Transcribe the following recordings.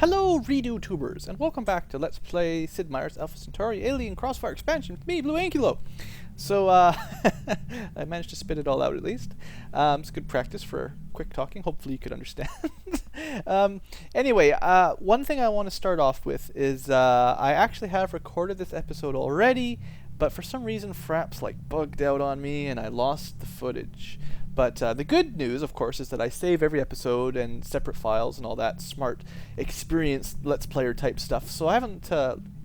Hello, Redo-tubers, and welcome back to Let's Play Sid Meier's Alpha Centauri Alien Crossfire Expansion with me, Blue Ankylo. So, I managed to spit it all out at least. It's good practice for quick talking. Hopefully you could understand. Anyway, one thing I want to start off with is I actually have recorded this episode already, but for some reason Fraps bugged out on me and I lost the footage. But the good news, of course, is that I save every episode and separate files and all that smart, experienced Let's Player type stuff. So I haven't,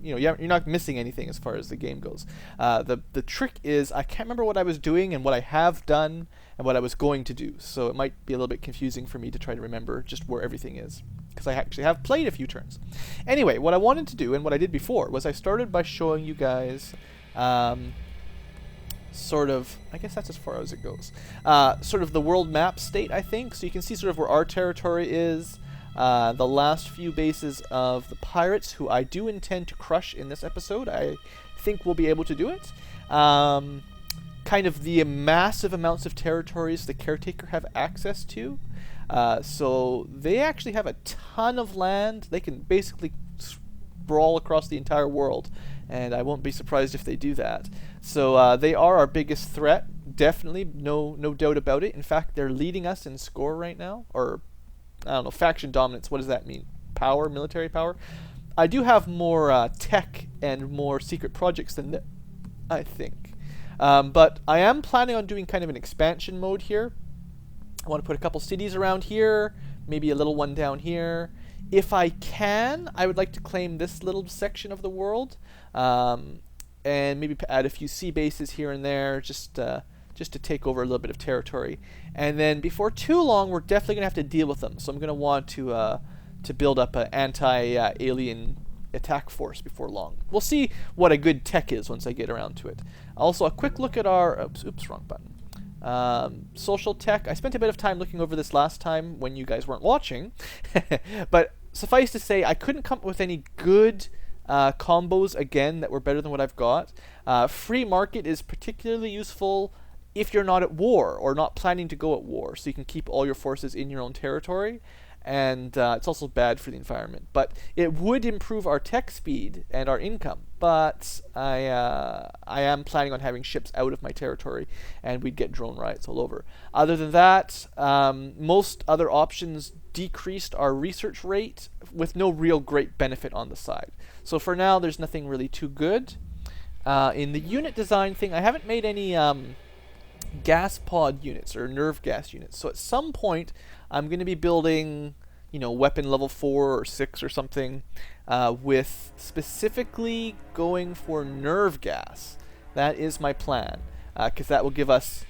you're not missing anything as far as the game goes. The trick is I can't remember what I was doing and what I have done and what I was going to do. So it might be a little bit confusing for me to try to remember just where everything is, because I actually have played a few turns. Anyway, what I wanted to do and what I did before was I started by showing you guys sort of, I guess that's as far as it goes, sort of the world map state, I think. So you can see sort of where our territory is, the last few bases of the pirates, who I do intend to crush in this episode. I think we'll be able to do it. Kind of the massive amounts of territories the caretaker have access to. So they actually have a ton of land. They can basically sprawl across the entire world, and I won't be surprised if they do that. So they are our biggest threat, definitely, no doubt about it. In fact, they're leading us in score right now, or I don't know, faction dominance. What does that mean? Power, military power. I do have more tech and more secret projects than them, I think. But I am planning on doing kind of an expansion mode here. I want to put a couple cities around here, maybe a little one down here. If I can, I would like to claim this little section of the world, and maybe add a few sea bases here and there, just to take over a little bit of territory. And then before too long, we're definitely going to have to deal with them. So I'm going to want to build up an anti-alien attack force before long. We'll see what a good tech is once I get around to it. Also, a quick look at our... Oops, wrong button. Social tech. I spent a bit of time looking over this last time when you guys weren't watching. But suffice to say, I couldn't come up with any good combos, again, that were better than what I've got. Free market is particularly useful if you're not at war or not planning to go at war, so you can keep all your forces in your own territory. And it's also bad for the environment. But it would improve our tech speed and our income. But I am planning on having ships out of my territory, and we'd get drone riots all over. Other than that, most other options decreased our research rate with no real great benefit on the side. So for now, there's nothing really too good. In the unit design thing, I haven't made any gas pod units or nerve gas units. So at some point, I'm going to be building, weapon level 4 or 6 or something, with specifically going for nerve gas. That is my plan, because that will give us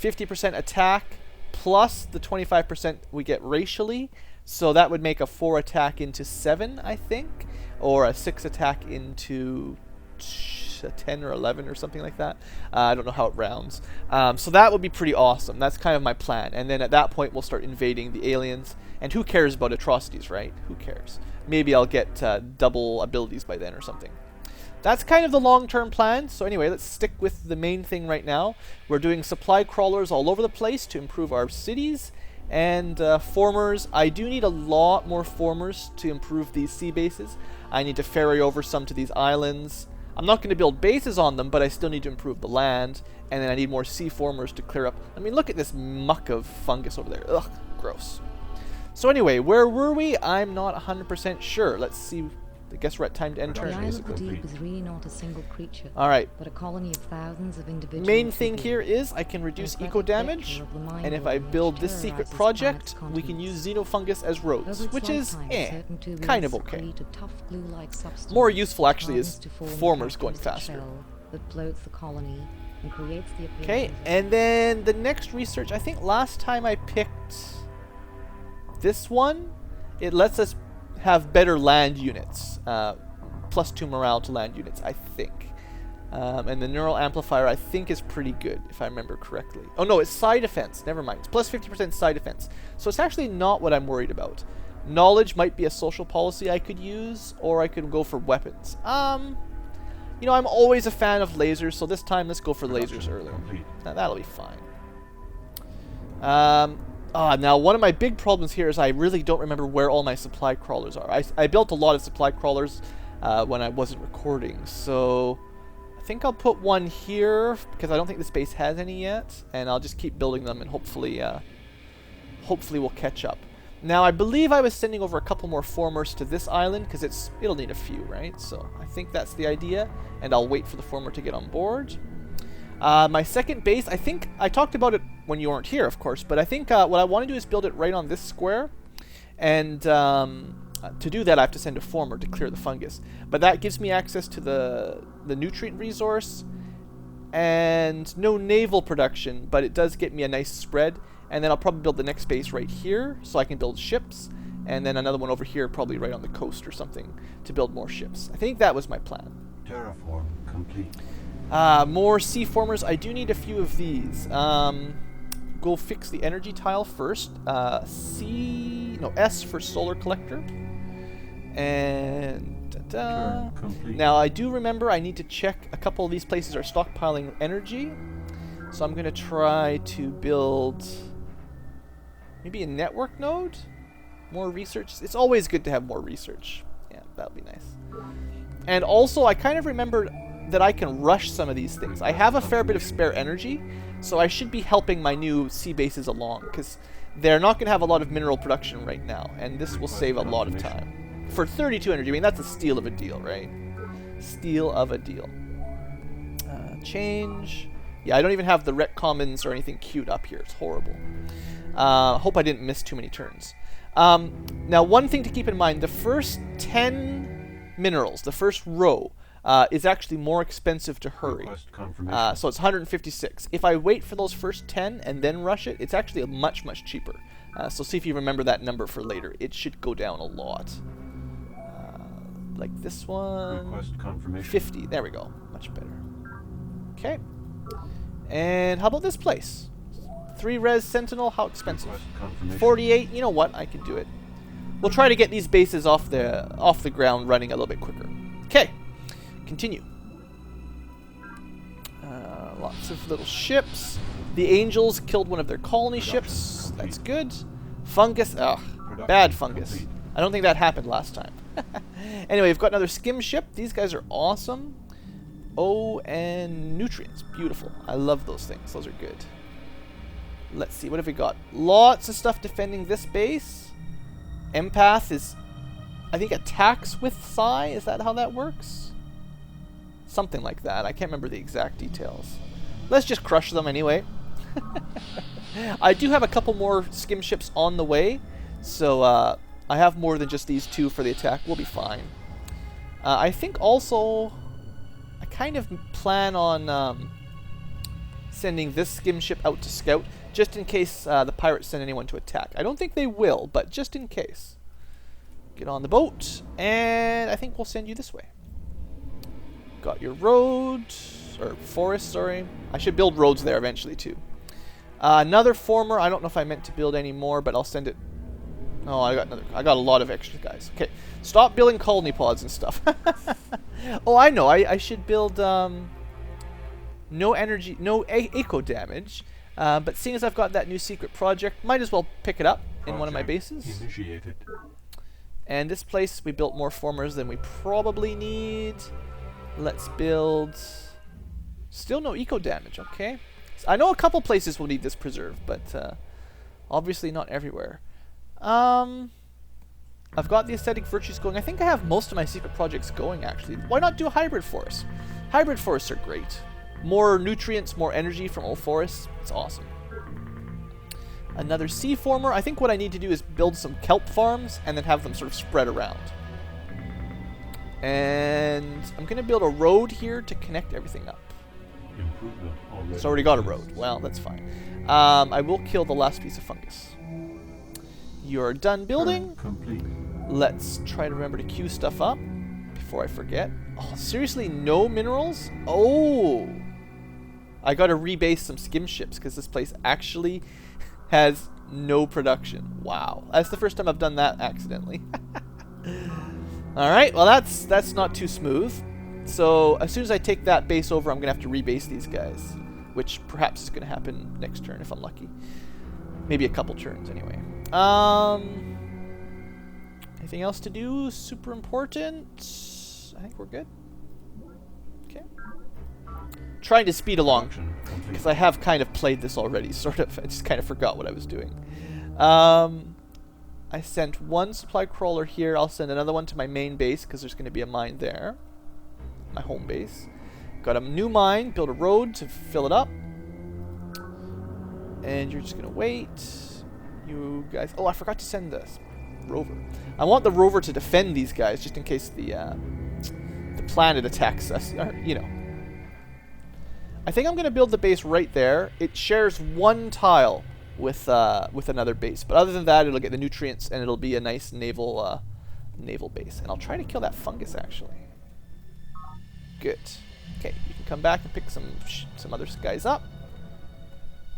50% attack plus the 25% we get racially. So that would make a 4 attack into 7, I think, or a 6 attack into 10 or 11 or something like that. I don't know how it rounds. So that would be pretty awesome. That's kind of my plan. And then at that point, we'll start invading the aliens. And who cares about atrocities, right? Who cares? Maybe I'll get double abilities by then or something. That's kind of the long-term plan. So anyway, let's stick with the main thing right now. We're doing supply crawlers all over the place to improve our cities. And formers. I do need a lot more formers to improve these sea bases. I need to ferry over some to these islands. I'm not going to build bases on them, but I still need to improve the land. And then I need more sea formers to clear up. I mean, look at this muck of fungus over there. Ugh, gross. So anyway, where were we? I'm not 100% sure. Let's see. I guess we're at time to end turn, basically. The deep is really not a single creature, Alright. but a colony of thousands of individuals. Main thing here is I can reduce eco damage, and if I build this secret project, we can use xenofungus as roads, which is kind of okay. More useful actually is formers going faster. Okay, and then the next research, I think last time I picked this one, it lets us have better land units, +2 morale to land units, I think. And the neural amplifier, I think, is pretty good, if I remember correctly. Oh no, it's psi defense. Never mind. It's +50% psi defense. So it's actually not what I'm worried about. Knowledge might be a social policy I could use, or I could go for weapons. I'm always a fan of lasers, so this time let's go for lasers earlier. Now, that'll be fine. Now, one of my big problems here is I really don't remember where all my supply crawlers are. I built a lot of supply crawlers when I wasn't recording, so I think I'll put one here because I don't think this base has any yet, and I'll just keep building them, and hopefully we'll catch up. Now, I believe I was sending over a couple more formers to this island because it'll need a few, right? So I think that's the idea, and I'll wait for the former to get on board. My second base, I think I talked about it when you weren't here, of course, but I think what I want to do is build it right on this square, and to do that I have to send a former to clear the fungus. But that gives me access to the nutrient resource, and no naval production, but it does get me a nice spread, and then I'll probably build the next base right here, so I can build ships, and then another one over here, probably right on the coast or something, to build more ships. I think that was my plan. Terraform complete. More sea formers. I do need a few of these. Go fix the energy tile first. S for solar collector. And now I do remember I need to check a couple of these places are stockpiling energy. So I'm going to try to build maybe a network node. More research. It's always good to have more research. Yeah, that'll be nice. And also, I kind of remembered that I can rush some of these things. I have a fair bit of spare energy, so I should be helping my new sea bases along, because they're not going to have a lot of mineral production right now, and this will save a lot of time. For 32 energy, I mean, that's a steal of a deal, right? Steal of a deal. Change. Yeah, I don't even have the retcommons or anything queued up here. It's horrible. Hope I didn't miss too many turns. Now, one thing to keep in mind, the first 10 minerals, the first row, is actually more expensive to hurry. So it's 156. If I wait for those first 10 and then rush it, it's actually much, much cheaper. So see if you remember that number for later. It should go down a lot. Like this one. 50. There we go. Much better. Okay. And how about this place? 3 res sentinel. How expensive? 48. You know what? I can do it. We'll try to get these bases off the ground running a little bit quicker. Okay. Continue. Lots of little ships. The Angels killed one of their colony ships. That's good. Fungus. Ugh. Bad fungus. I don't think that happened last time. Anyway, we've got another skim ship. These guys are awesome. Oh, and nutrients. Beautiful. I love those things. Those are good. Let's see. What have we got? Lots of stuff defending this base. Empath is, I think, attacks with Psi. Is that how that works? Something like that. I can't remember the exact details. Let's just crush them anyway. I do have a couple more skim ships on the way, so I have more than just these 2 for the attack. We'll be fine. I think also I kind of plan on sending this skim ship out to scout, just in case the pirates send anyone to attack. I don't think they will, but just in case. Get on the boat, and I think we'll send you this way. Got your road, or forest, sorry. I should build roads there eventually too. Another former. I don't know if I meant to build any more, but I'll send it. Oh, I got a lot of extra guys. Okay, stop building colony pods and stuff. Oh, I know. I should build no energy, no eco damage. But seeing as I've got that new secret project, might as well pick it up in one of my bases. Initiated. And this place, we built more formers than we probably need. Let's build. Still no eco damage. Okay. I know a couple places will need this preserve, but obviously not everywhere. I've got the aesthetic virtues going. I think I have most of my secret projects going, actually. Why not do a hybrid forest? Hybrid forests are great. More nutrients, more energy from old forests. It's awesome. Another sea former. I think what I need to do is build some kelp farms and then have them sort of spread around. And I'm going to build a road here to connect everything up. It's already got a road. Well, that's fine. I will kill the last piece of fungus. You're done building. Complete. Let's try to remember to queue stuff up before I forget. Oh, seriously? No minerals? Oh! I got to rebase some skim ships because this place actually has no production. Wow. That's the first time I've done that accidentally. Alright, well that's not too smooth. So as soon as I take that base over, I'm going to have to rebase these guys, which perhaps is going to happen next turn if I'm lucky. Maybe a couple turns anyway. Anything else to do? Super important? I think we're good. Okay. Trying to speed along, Production complete. because I have kind of played this already, sort of. I just kind of forgot what I was doing. I sent one supply crawler here. I'll send another one to my main base, because there's going to be a mine there. My home base. Got a new mine, build a road to fill it up. And you're just going to wait. You guys... Oh, I forgot to send this rover. I want the rover to defend these guys, just in case the planet attacks us. You know. I think I'm going to build the base right there. It shares one tile with another base. But other than that, it'll get the nutrients, and it'll be a nice naval base. And I'll try to kill that fungus, actually. Good. Okay, you can come back and pick some other guys up.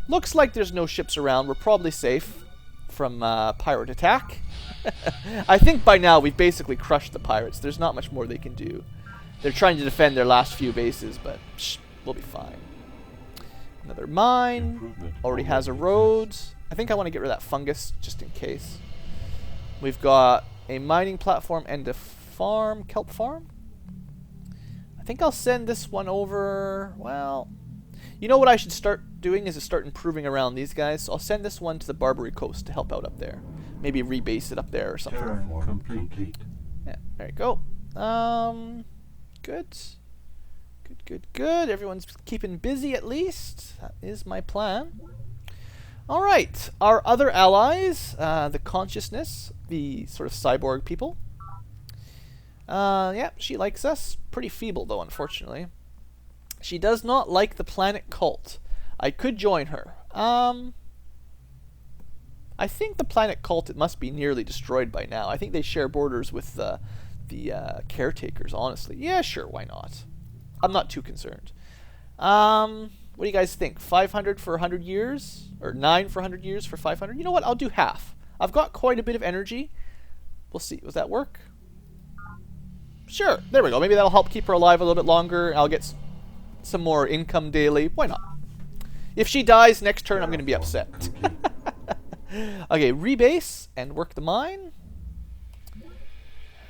Looks like there's no ships around. We're probably safe from pirate attack. I think by now we've basically crushed the pirates. There's not much more they can do. They're trying to defend their last few bases, but we'll be fine. Another mine. Already has a road. I think I want to get rid of that fungus just in case. We've got a mining platform and a farm, kelp farm. I think I'll send this one over. Well, you know what I should start doing is to start improving around these guys. So I'll send this one to the Barbary Coast to help out up there. Maybe rebase it up there or something. Terraform complete. Yeah, there you go. Good. Good. Everyone's keeping busy at least. That is my plan. All right. Our other allies, the Consciousness, the sort of cyborg people. Yeah, she likes us. Pretty feeble, though, unfortunately. She does not like the planet cult. I could join her. I think the planet cult, it must be nearly destroyed by now. I think they share borders with the caretakers, honestly. Yeah, sure, why not? I'm not too concerned. What do you guys think? 500 for 100 years? Or 9 for 100 years for 500? You know what? I'll do half. I've got quite a bit of energy. We'll see. Does that work? Sure. There we go. Maybe that'll help keep her alive a little bit longer. I'll get some more income daily. Why not? If she dies next turn, I'm going to be upset. Okay, rebase and work the mine.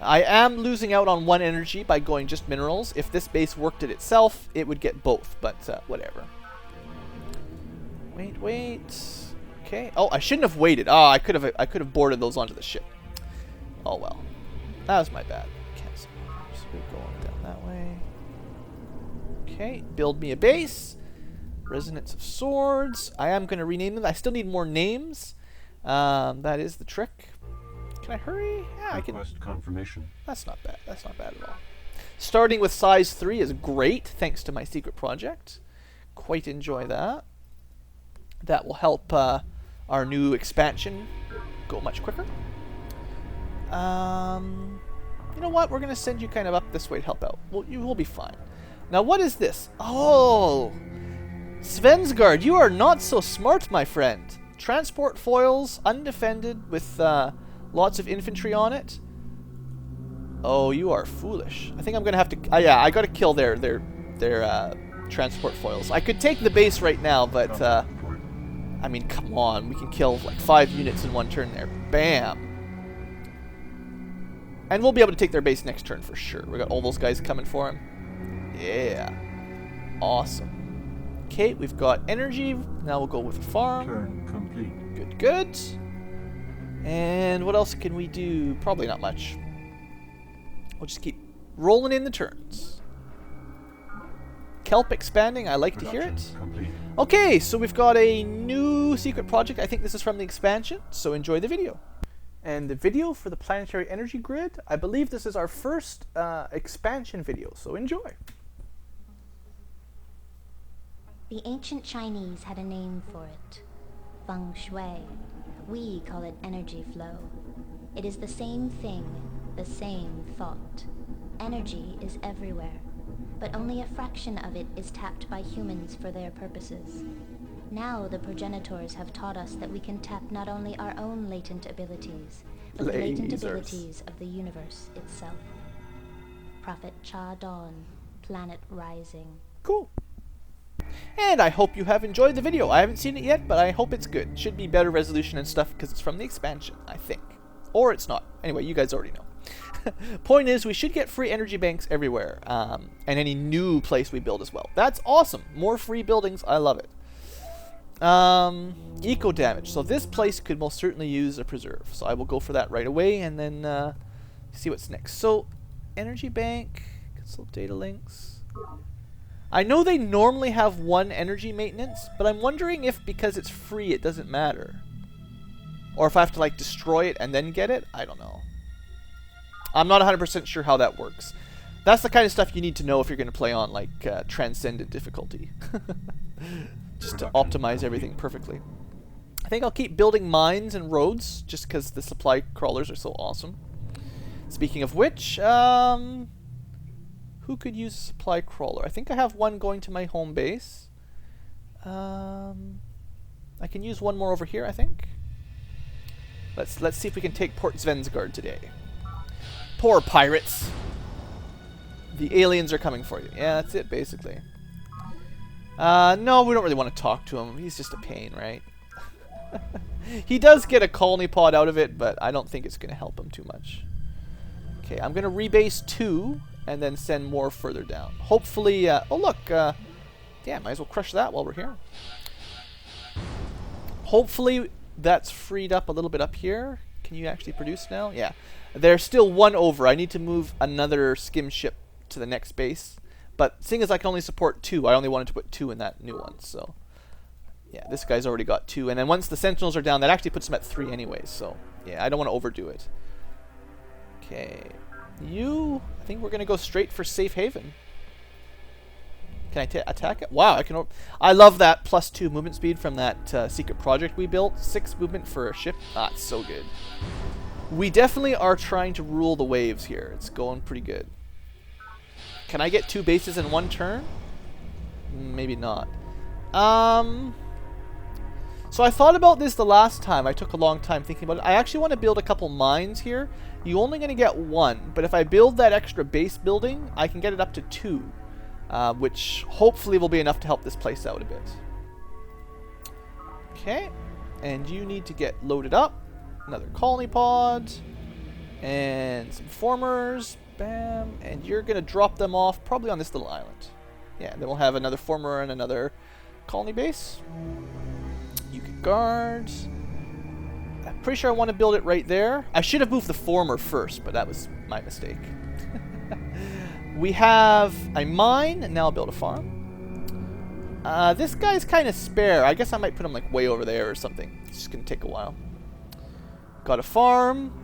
I am losing out on 1 energy by going just minerals. If this base worked it itself, it would get both, but whatever. Wait. Okay. Oh, I shouldn't have waited. Oh, I could have boarded those onto the ship. Oh well. That was my bad. Cancel. So we're going down that way. Okay, build me a base. Resonance of Swords. I am going to rename them. I still need more names. That is the trick. Can I hurry? Yeah, I can. Request confirmation. That's not bad. That's not bad at all. Starting with size 3 is great, thanks to my secret project. Quite enjoy that. That will help our new expansion go much quicker. You know what? We're going to send you kind of up this way to help out. You will be fine. Now, what is this? Oh! Svensgard, you are not so smart, my friend. Transport foils, undefended, with lots of infantry on it. Oh, you are foolish. I think I'm going to have to... yeah, I got to kill their transport foils. I could take the base right now, but... I mean, come on. We can kill like 5 units in 1 turn there. Bam! And we'll be able to take their base next turn for sure. We got all those guys coming for him. Yeah. Awesome. Okay, we've got energy. Now we'll go with a farm. Turn complete. Good. And what else can we do? Probably not much. We'll just keep rolling in the turns. Kelp expanding. I like to hear it. Complete. Okay, so we've got a new secret project. I think this is from the expansion, so enjoy the video. And the video for the planetary energy grid, I believe this is our first expansion video, so enjoy. The ancient Chinese had a name for it, feng shui. We call it energy flow. It is the same thing, the same thought. Energy is everywhere, but only a fraction of it is tapped by humans for their purposes. Now the progenitors have taught us that we can tap not only our own latent abilities, but the latent abilities of the universe itself. Prophet Cha Dawn, Planet Rising. Cool. And I hope you have enjoyed the video. I haven't seen it yet, but I hope it's good. Should be better resolution and stuff because it's from the expansion, I think. Or it's not. Anyway, you guys already know. Point is, we should get free energy banks everywhere. And any new place we build as well. That's awesome. More free buildings. I love it. Eco damage. So this place could most certainly use a preserve. So I will go for that right away and then see what's next. So, energy bank. Consult data links. I know they normally have one energy maintenance, but I'm wondering if because it's free it doesn't matter. Or if I have to like destroy it and then get it? I don't know. I'm not 100% sure how that works. That's the kind of stuff you need to know if you're going to play on like transcendent difficulty. Just to optimize everything perfectly. I think I'll keep building mines and roads just because the supply crawlers are so awesome. Speaking of which, who could use a supply crawler? I think I have one going to my home base. I can use one more over here, I think. Let's see if we can take Port Svensgard today. Poor pirates. The aliens are coming for you. Yeah, that's it, basically. No, we don't really want to talk to him. He's just a pain, right? He does get a colony pod out of it, but I don't think it's going to help him too much. Okay, I'm going to rebase 2 and then send more further down. Hopefully, oh look, yeah, might as well crush that while we're here. Hopefully that's freed up a little bit up here. Can you actually produce now? Yeah. There's still one over. I need to move another skim ship to the next base. But seeing as I can only support 2, I only wanted to put 2 in that new one. So, yeah, this guy's already got 2. And then once the sentinels are down, that actually puts him at 3 anyways. So, yeah, I don't want to overdo it. Okay. I think we're going to go straight for safe haven. Can I attack it? Wow, I can. I love that +2 movement speed from that secret project we built. 6 movement for a ship. Ah, it's so good. We definitely are trying to rule the waves here. It's going pretty good. Can I get 2 bases in one turn? Maybe not. So I thought about this the last time. I took a long time thinking about it. I actually want to build a couple mines here. You're only going to get 1, but if I build that extra base building, I can get it up to 2, which hopefully will be enough to help this place out a bit. Okay, and you need to get loaded up. Another colony pod, and some formers. Bam, and you're going to drop them off probably on this little island. Yeah, then we'll have another former and another colony base. You can guard. I'm pretty sure I want to build it right there. I should have moved the former first, but that was my mistake. We have a mine, and now I'll build a farm. This guy's kind of spare. I guess I might put him like way over there or something. It's just going to take a while. Got a farm.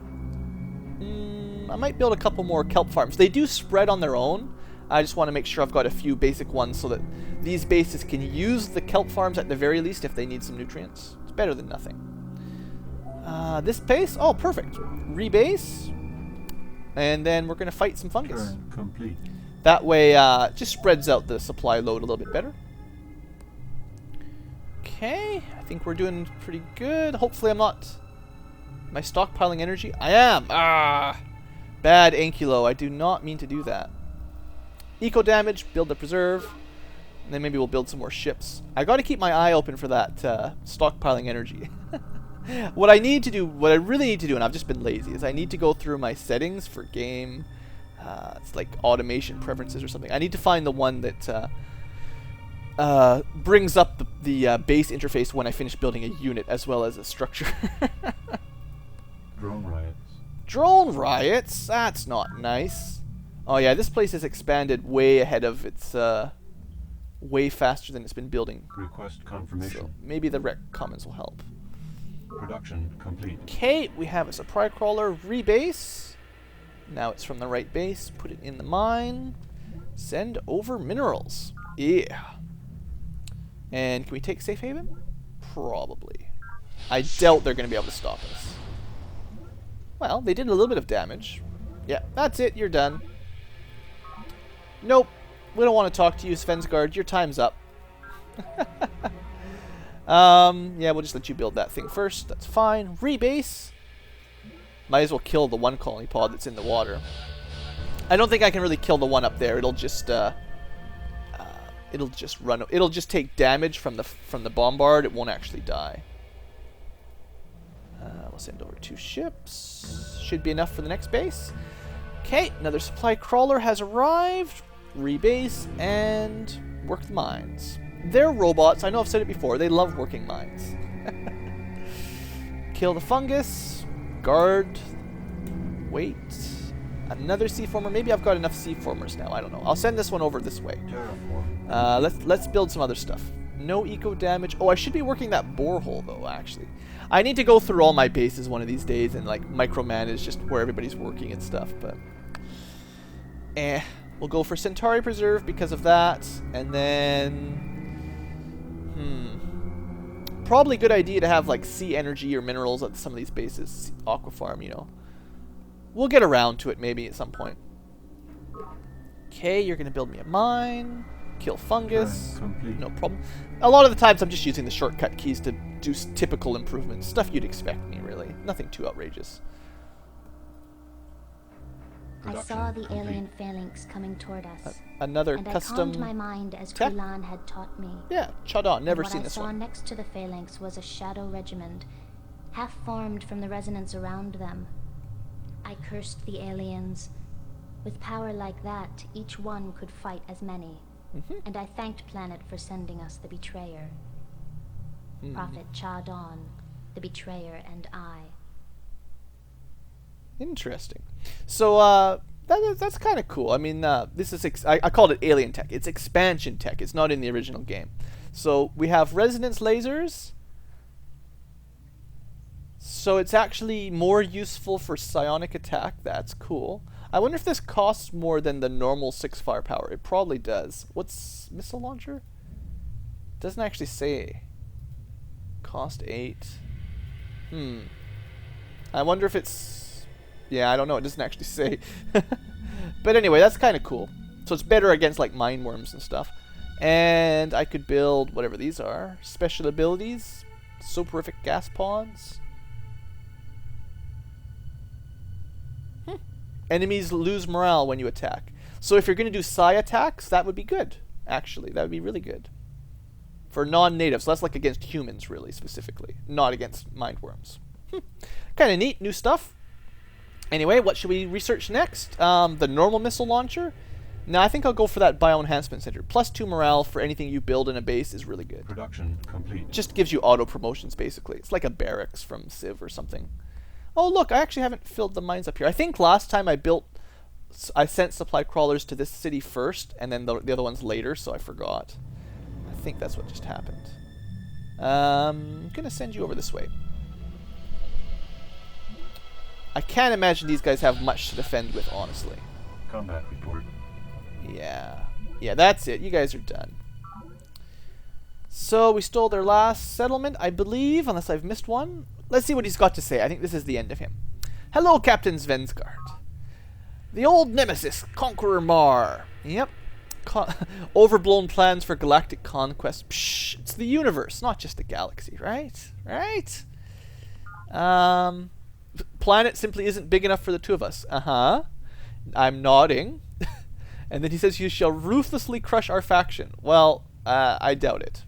I might build a couple more kelp farms. They do spread on their own. I just want to make sure I've got a few basic ones so that these bases can use the kelp farms at the very least if they need some nutrients. It's better than nothing. This base? Oh, perfect. Rebase. And then we're going to fight some fungus. Turn complete. That way, just spreads out the supply load a little bit better. Okay. I think we're doing pretty good. Hopefully I'm not... Am I stockpiling energy? I am! Ah! Bad Ankylo. I do not mean to do that. Eco damage, build the preserve, and then maybe we'll build some more ships. I got to keep my eye open for that stockpiling energy. What I really need to do, and I've just been lazy, is I need to go through my settings for game. It's like automation preferences or something. I need to find the one that brings up the base interface when I finish building a unit as well as a structure. Drone riots. Drone riots? That's not nice. Oh yeah, this place has expanded way ahead of its, way faster than it's been building. Request confirmation. So maybe the rec comments will help. Production complete. Okay, we have a supply crawler rebase. Now it's from the right base. Put it in the mine. Send over minerals. Yeah. And can we take safe haven? Probably. I doubt they're going to be able to stop us. Well, they did a little bit of damage. Yeah, that's it. You're done. Nope. We don't want to talk to you, Svensgard. Your time's up. Yeah, we'll just let you build that thing first. That's fine. Rebase. Might as well kill the one colony pod that's in the water. I don't think I can really kill the one up there. It'll just it'll just run. It'll just take damage from the bombard. It won't actually die. We'll send over 2 ships. Should be enough for the next base. Okay, another supply crawler has arrived. Rebase and work the mines. They're robots. I know I've said it before. They love working mines. Kill the fungus. Guard. Wait. Another C-former. Maybe I've got enough C-formers now. I don't know. I'll send this one over this way. Terraform. Let's build some other stuff. No eco damage. Oh, I should be working that borehole though, actually. I need to go through all my bases one of these days and like micromanage just where everybody's working and stuff, but we'll go for Centauri Preserve because of that, and then probably good idea to have like sea energy or minerals at some of these bases. Aqua farm, you know. We'll get around to it maybe at some point. Okay, you're gonna build me a mine. Kill fungus. Complete. No problem. A lot of the times I'm just using the shortcut keys to do typical improvements. Stuff you'd expect me, really. Nothing too outrageous. I saw the alien phalanx coming toward us. Another and custom... I calmed my mind as tech? Kulan had taught me. Yeah, Chadon. Never And seen what this I saw one. next to the phalanx was a shadow regiment, half formed from the resonance around them. I cursed the aliens. With power like that, each one could fight as many. And I thanked Planet for sending us the betrayer. Prophet Chadon, the betrayer, and I. Interesting. So, that's kind of cool. I mean, this is... I called it alien tech. It's expansion tech. It's not in the original game. So, we have resonance lasers. So, it's actually more useful for psionic attack. That's cool. I wonder if this costs more than the normal 6 firepower. It probably does. What's missile launcher? Doesn't actually say. Cost 8. I wonder if it's... Yeah, I don't know. It doesn't actually say. But anyway, that's kind of cool. So it's better against like mine worms and stuff. And I could build whatever these are. Special abilities. Soporific gas pods. Enemies lose morale when you attack. So if you're going to do psi attacks, that would be good, actually. That would be really good. For non-natives. So that's like against humans, really, specifically. Not against mindworms. Kind of neat. New stuff. Anyway, what should we research next? The normal missile launcher? No, I think I'll go for that Bioenhancement Center. +2 morale for anything you build in a base is really good. Production complete. Just gives you auto-promotions, basically. It's like a barracks from Civ or something. Oh, look, I actually haven't filled the mines up here. I think last time I sent supply crawlers to this city first, and then the other ones later, so I forgot. I think that's what just happened. I'm going to send you over this way. I can't imagine these guys have much to defend with, honestly. Combat report. Yeah. Yeah, that's it. You guys are done. So, we stole their last settlement, I believe, unless I've missed one. Let's see what he's got to say. I think this is the end of him. Hello, Captain Svensgaard. The old nemesis, Conqueror Mar. Yep. Overblown plans for galactic conquest. Psh, it's the universe, not just the galaxy, right? Right? Planet simply isn't big enough for the two of us. Uh-huh. I'm nodding. And then he says, you shall ruthlessly crush our faction. Well, I doubt it.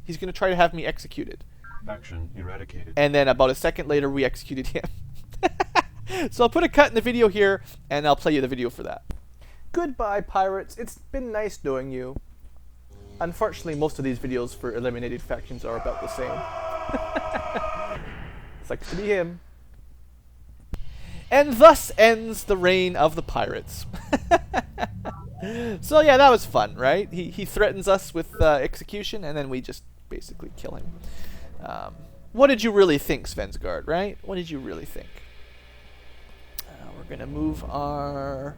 He's going to try to have me executed. Faction eradicated. And then about a second later, we executed him. So I'll put a cut in the video here, and I'll play you the video for that. Goodbye, pirates. It's been nice knowing you. Unfortunately, most of these videos for eliminated factions are about the same. Sucks to be him. And thus ends the reign of the pirates. So yeah, that was fun, right? He threatens us with execution, and then we just basically kill him. What did you really think, Svensgaard, right? What did you really think? We're going to move our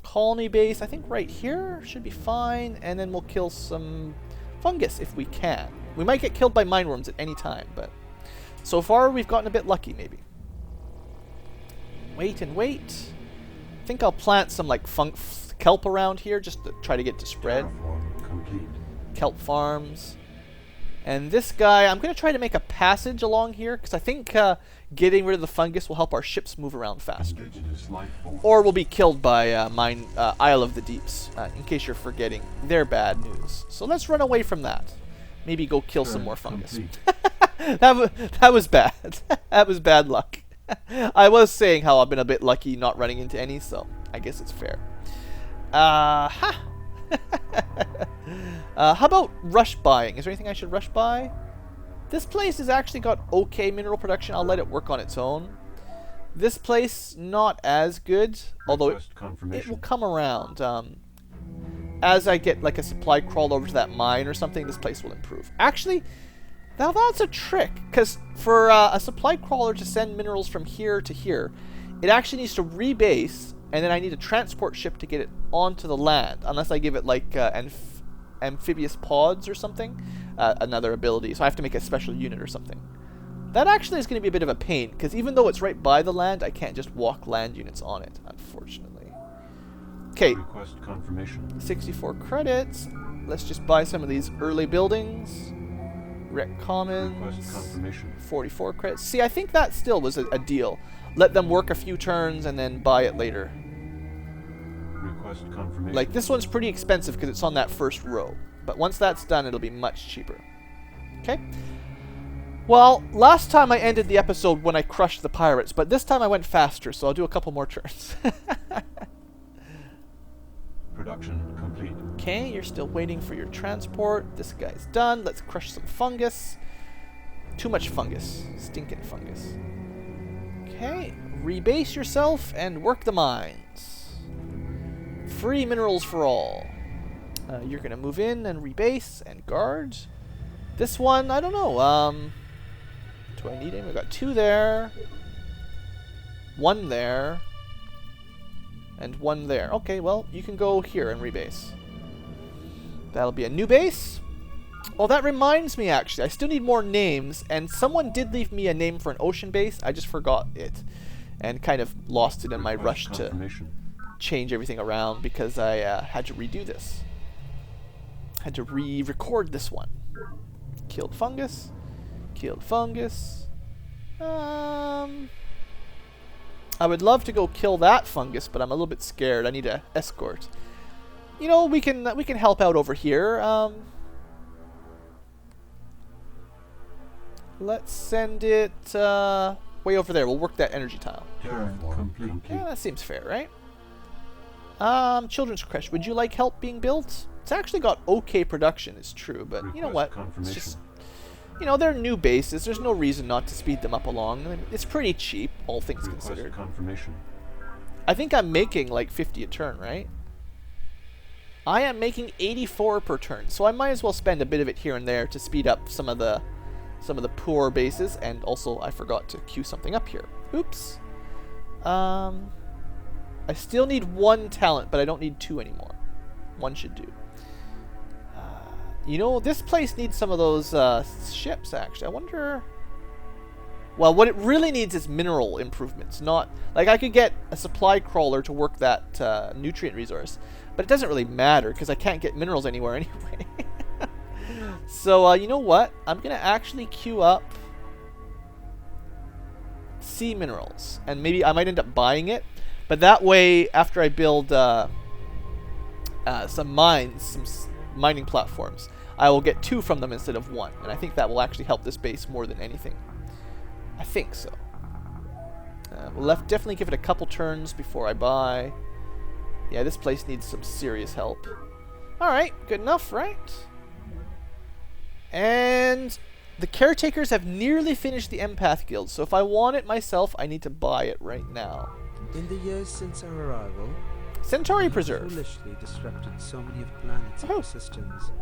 colony base, I think right here should be fine, and then we'll kill some fungus if we can. We might get killed by mineworms at any time, but so far we've gotten a bit lucky, maybe. Wait and wait. I think I'll plant some like kelp around here just to try to get to spread. Terraform complete. Kelp farms. And this guy, I'm going to try to make a passage along here, because I think getting rid of the fungus will help our ships move around faster. Indigenous life form. Or we'll be killed by Isle of the Deeps, in case you're forgetting. They're bad news. So let's run away from that. Maybe go kill some Turn more fungus. complete. that was bad. That was bad luck. I was saying how I've been a bit lucky not running into any, so I guess it's fair. How about rush buying? Is there anything I should rush buy? This place has actually got okay mineral production. I'll let it work on its own. This place, not as good, although Request it confirmation. will come around. As I get like a supply crawl over to that mine or something, this place will improve. Actually, now that's a trick, because for a supply crawler to send minerals from here to here, it actually needs to rebase, and then I need a transport ship to get it onto the land, unless I give it like amphibious pods or something, another ability. So I have to make a special unit or something. That actually is going to be a bit of a pain, because even though it's right by the land, I can't just walk land units on it, unfortunately. Okay, Request confirmation. 64 credits. Let's just buy some of these early buildings. Rec Request Commons. confirmation. 44 credits. See, I think that still was a deal. Let them work a few turns and then buy it later. Request confirmation. Like, this one's pretty expensive because it's on that first row. But once that's done, it'll be much cheaper. Okay? Well, last time I ended the episode when I crushed the pirates, but this time I went faster, so I'll do a couple more turns. Production complete. Okay, you're still waiting for your transport. This guy's done. Let's crush some fungus. Too much fungus. Stinking fungus. Okay, rebase yourself and work the mines. Free minerals for all. You're gonna move in and rebase and guard. This one, I don't know. Do I need any? We got 2 there. 1 there. And 1 there. Okay, well, you can go here and rebase. That'll be a new base. Oh, that reminds me, actually. I still need more names, and someone did leave me a name for an ocean base. I just forgot it, and kind of lost it in my rush to Confirmation. change everything around because I had to redo this. Had to re-record this one. Killed fungus. Killed fungus. I would love to go kill that fungus, but I'm a little bit scared. I need a escort. You know, we can help out over here. Let's send it way over there. We'll work that energy tile. Turn complete. Yeah, that seems fair, right? Children's creche. Would you like help being built? It's actually got okay production, it's true, but you know what? Request It's confirmation. just, you know, they're new bases. There's no reason not to speed them up along. I mean, it's pretty cheap, all things Request considered. confirmation. I think I'm making like 50 a turn, right? I am making 84 per turn, so I might as well spend a bit of it here and there to speed up some of the poor bases, and also I forgot to queue something up here. Oops. I still need 1 talent, but I don't need 2 anymore. 1 should do. You know, this place needs some of those ships, actually. I wonder... Well, what it really needs is mineral improvements, not... Like, I could get a supply crawler to work that nutrient resource, but it doesn't really matter, because I can't get minerals anywhere anyway. So, you know what? I'm going to actually queue up sea minerals, and maybe I might end up buying it, but that way, after I build some mines, some mining platforms, I will get 2 from them instead of 1, and I think that will actually help this base more than anything. I think so. We'll definitely give it a couple turns before I buy. Yeah, this place needs some serious help. Alright, good enough, right? And the caretakers have nearly finished the Empath Guild, so if I want it myself, I need to buy it right now. In the years since our arrival, Centauri we have Preserve. foolishly disrupted so many of the planet's Oh. ecosystems.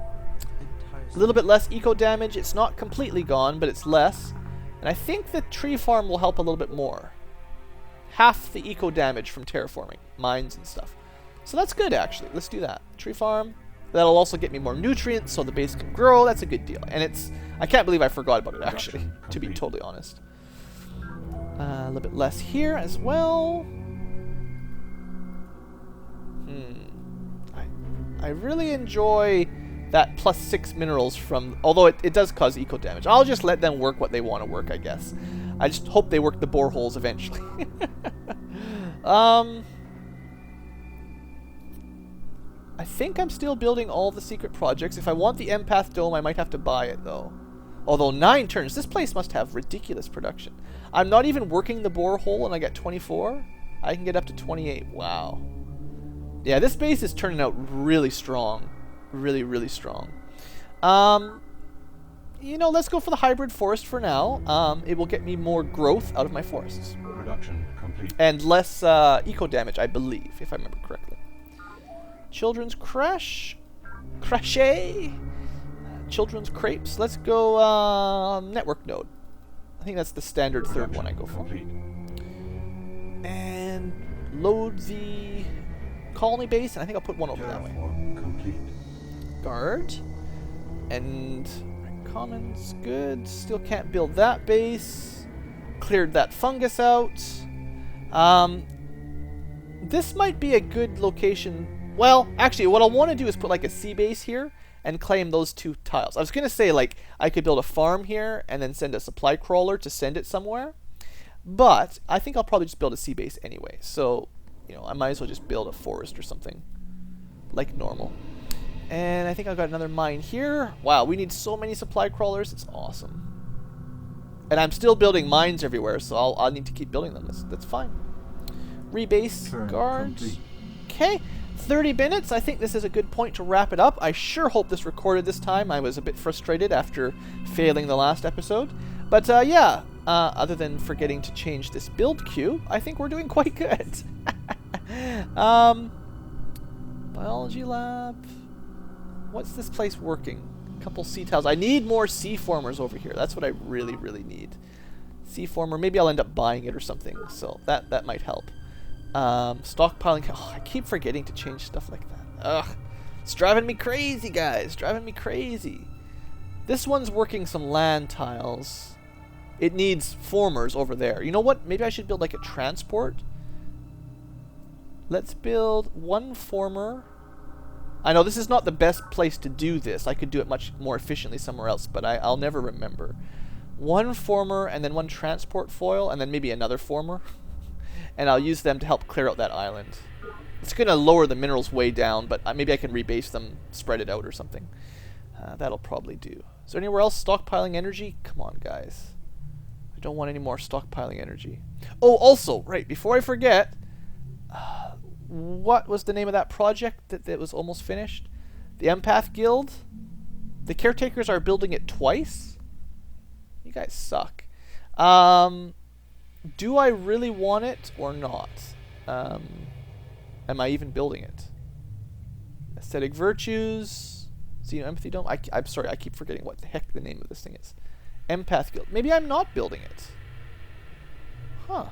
A little bit less eco damage. It's not completely gone, but it's less. And I think the tree farm will help a little bit more. Half the eco damage from terraforming, mines and stuff. So that's good, actually. Let's do that. Tree farm. That'll also get me more nutrients so the base can grow. That's a good deal. And it's... I can't believe I forgot about it, actually, to be totally honest. A little bit less here as well. I really enjoy that +6 minerals from... Although it does cause eco damage. I'll just let them work what they want to work, I guess. I just hope they work the boreholes eventually. I think I'm still building all the secret projects. If I want the empath dome, I might have to buy it, though. Although 9 turns, this place must have ridiculous production. I'm not even working the borehole and I get 24. I can get up to 28. Wow. Yeah, this base is turning out really strong. Really, really strong. You know, let's go for the hybrid forest for now. It will get me more growth out of my forests. Production complete. And less eco damage, I believe, if I remember correctly. Children's crash. Crashe. Children's crepes. Let's go network node. I think that's the standard third one I go for. Complete. And load the colony base, and I think I'll put one over that way. Terraform complete. Guard. And commons, good. Still can't build that base. Cleared that fungus out. This might be a good location. Well, actually, what I want to do is put like a sea base here and claim those 2 tiles. I was going to say, like, I could build a farm here and then send a supply crawler to send it somewhere. But I think I'll probably just build a sea base anyway. So, you know, I might as well just build a forest or something like normal. And I think I've got another mine here. Wow, we need so many supply crawlers. It's awesome. And I'm still building mines everywhere, so I'll need to keep building them. That's fine. Rebase Turn guard. complete. Okay, 30 minutes. I think this is a good point to wrap it up. I sure hope this recorded this time. I was a bit frustrated after failing the last episode. But yeah, other than forgetting to change this build queue, I think we're doing quite good. Biology lab. What's this place working? A couple sea tiles. I need more sea formers over here. That's what I really, really need. Sea former. Maybe I'll end up buying it or something. So that might help. Stockpiling. Oh, I keep forgetting to change stuff like that. Ugh. It's driving me crazy, guys. Driving me crazy. This one's working some land tiles. It needs formers over there. You know what? Maybe I should build like a transport. Let's build 1 former. I know this is not the best place to do this. I could do it much more efficiently somewhere else, but I'll never remember. 1 former and then 1 transport foil and then maybe another former. And I'll use them to help clear out that island. It's going to lower the minerals way down, but maybe I can rebase them, spread it out or something. That'll probably do. Is there anywhere else stockpiling energy? Come on, guys. I don't want any more stockpiling energy. Oh, also, right, before I forget, what was the name of that project that was almost finished? The Empath Guild? The caretakers are building it twice? You guys suck. Do I really want it or not? Am I even building it? Aesthetic virtues. See, empathy dome. I'm sorry, I keep forgetting what the heck the name of this thing is. Empath Guild. Maybe I'm not building it. Huh.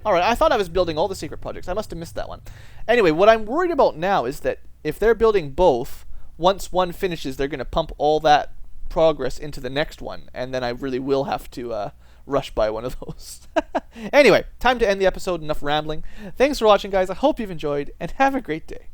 Alright, I thought I was building all the secret projects. I must have missed that one. Anyway, what I'm worried about now is that if they're building both, once one finishes, they're going to pump all that progress into the next one, and then I really will have to rush by one of those. Anyway, time to end the episode. Enough rambling. Thanks for watching, guys. I hope you've enjoyed, and have a great day.